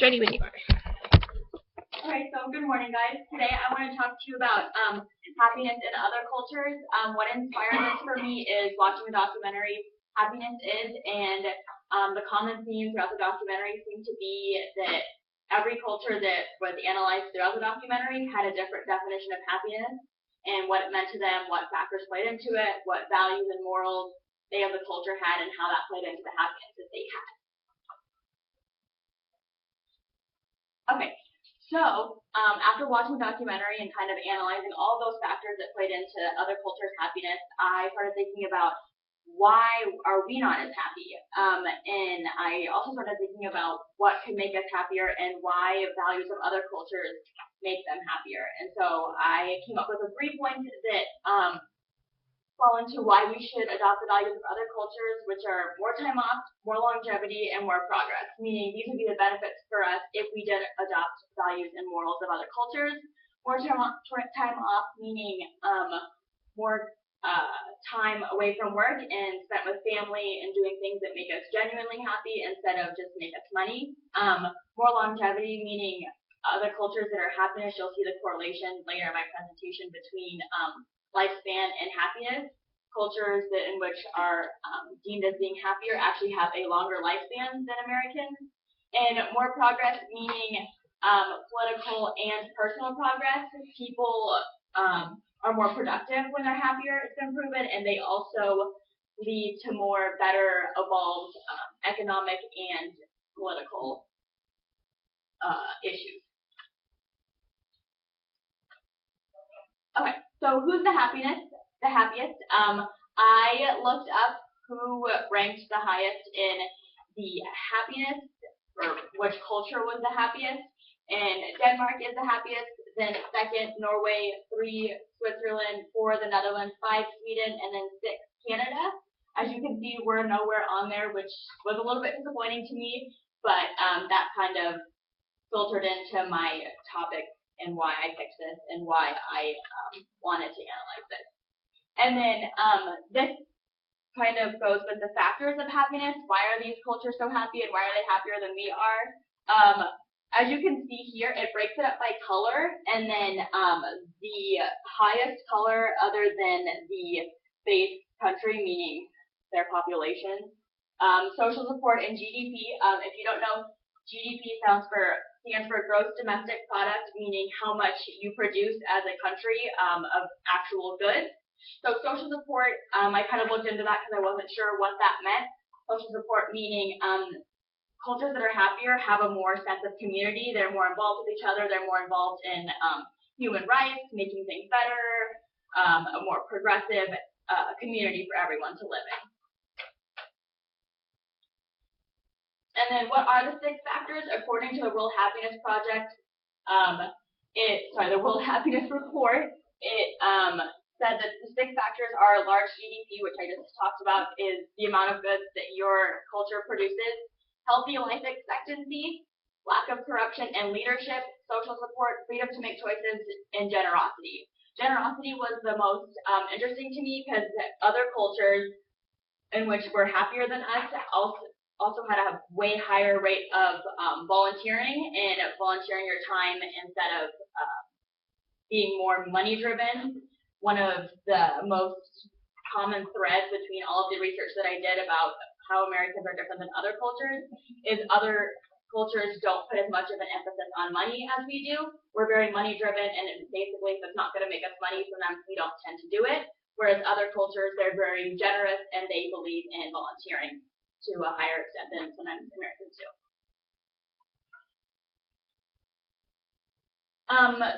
ready when you are. Okay, so good morning, guys. Today I want to talk to you about happiness in other cultures. What inspired this for me is watching the documentary Happiness Is, and the common theme throughout the documentary seemed to be that every culture that was analyzed throughout the documentary had a different definition of happiness and what it meant to them, what factors played into it, what values and morals they of the culture had, and how that played into the happiness that they had. Okay. So, after watching the documentary and kind of analyzing all those factors that played into other cultures' happiness, I started thinking about why are we not as happy? And I also started thinking about what can make us happier and why values of other cultures make them happier. And so I came up with a 3 points that fall into why we should adopt the values of other cultures, which are more time off, more longevity, and more progress, meaning these would be the benefits for us if we did adopt values and morals of other cultures. More time off, meaning more time away from work and spent with family and doing things that make us genuinely happy instead of just make us money. More longevity, meaning other cultures that are happiness, you'll see the correlation later in my presentation between lifespan and happiness. Cultures in which are deemed as being happier actually have a longer lifespan than Americans. And more progress, meaning political and personal progress. People are more productive when they're happier, it's been proven, and they also lead to more better evolved economic and political issues. Okay, so who's the happiest? I looked up who ranked the highest in the happiness, or which culture was the happiest, and Denmark is the happiest, then second, Norway, 3, Switzerland, 4, the Netherlands, 5, Sweden, and then 6, Canada. As you can see, we're nowhere on there, which was a little bit disappointing to me, but that kind of filtered into my topic and why I picked this and why I wanted to analyze this. And then this kind of goes with the factors of happiness. Why are these cultures so happy and why are they happier than we are? As you can see here, it breaks it up by color, and then the highest color other than the base country, meaning their population, social support, and GDP. If you don't know, GDP stands for gross domestic product, meaning how much you produce as a country of actual goods. So social support, I kind of looked into that because I wasn't sure what that meant. Social support meaning cultures that are happier have a more sense of community. They're more involved with each other. They're more involved in human rights, making things better, a more progressive community for everyone to live in. And then what are the 6 factors? According to the World Happiness Project, the World Happiness Report, it said that the 6 factors are large GDP, which I just talked about, is the amount of goods that your culture produces, healthy life expectancy, lack of corruption and leadership, social support, freedom to make choices, and generosity. Generosity was the most interesting to me because other cultures in which were happier than us also had a way higher rate of volunteering and volunteering your time instead of being more money driven. One of the most common threads between all of the research that I did about how Americans are different than other cultures is other cultures don't put as much of an emphasis on money as we do. We're very money driven, and basically if it's not going to make us money, sometimes we don't tend to do it. Whereas other cultures, they're very generous and they believe in volunteering to a higher extent than sometimes Americans do.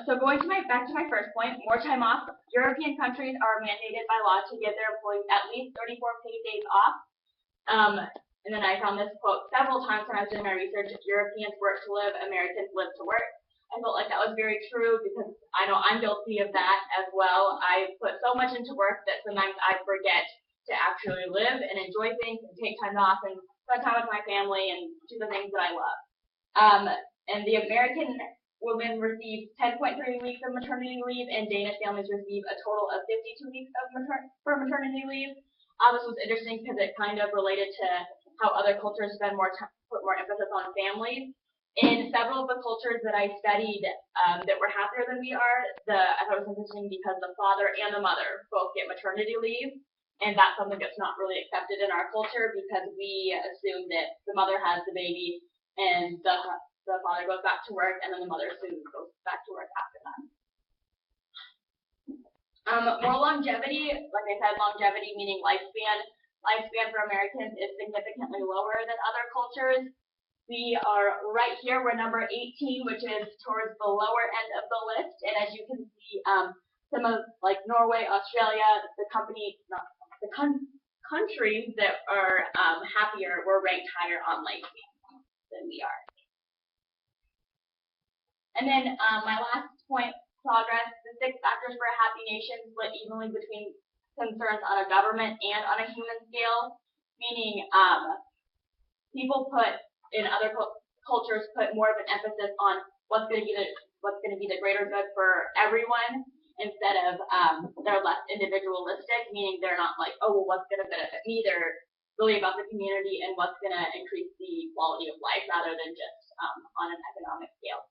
So going back to my first point, more time off. European countries are mandated by law to give their employees at least 34 paid days off. And then I found this quote several times when I was doing my research: Europeans work to live, Americans live to work. I felt like that was very true because I know I'm guilty of that as well. I put so much into work that sometimes I forget to actually live and enjoy things and take time off and spend time with my family and do the things that I love. And the American women receive 10.3 weeks of maternity leave, and Danish families receive a total of 52 weeks of maternity leave. This was interesting because it kind of related to how other cultures put more emphasis on families. In several of the cultures that I studied that were happier than we are, I thought it was interesting because the father and the mother both get maternity leave, and that's something that's not really accepted in our culture because we assume that the mother has the baby and the father goes back to work, and then the mother soon goes back to work after that. More longevity, like I said, longevity meaning lifespan. Lifespan for Americans is significantly lower than other cultures. We are right here, we're number 18, which is towards the lower end of the list. And as you can see, some of like Norway, Australia, countries that are happier were ranked higher on lifespan than we are. And then my last point, progress, the 6 factors for a happy nation split evenly between concerns on a government and on a human scale, meaning people in other cultures put more of an emphasis on what's going to be the greater good for everyone instead of they're less individualistic, meaning they're not like, oh, well, what's going to benefit me? They're really about the community and what's going to increase the quality of life rather than just on an economic scale.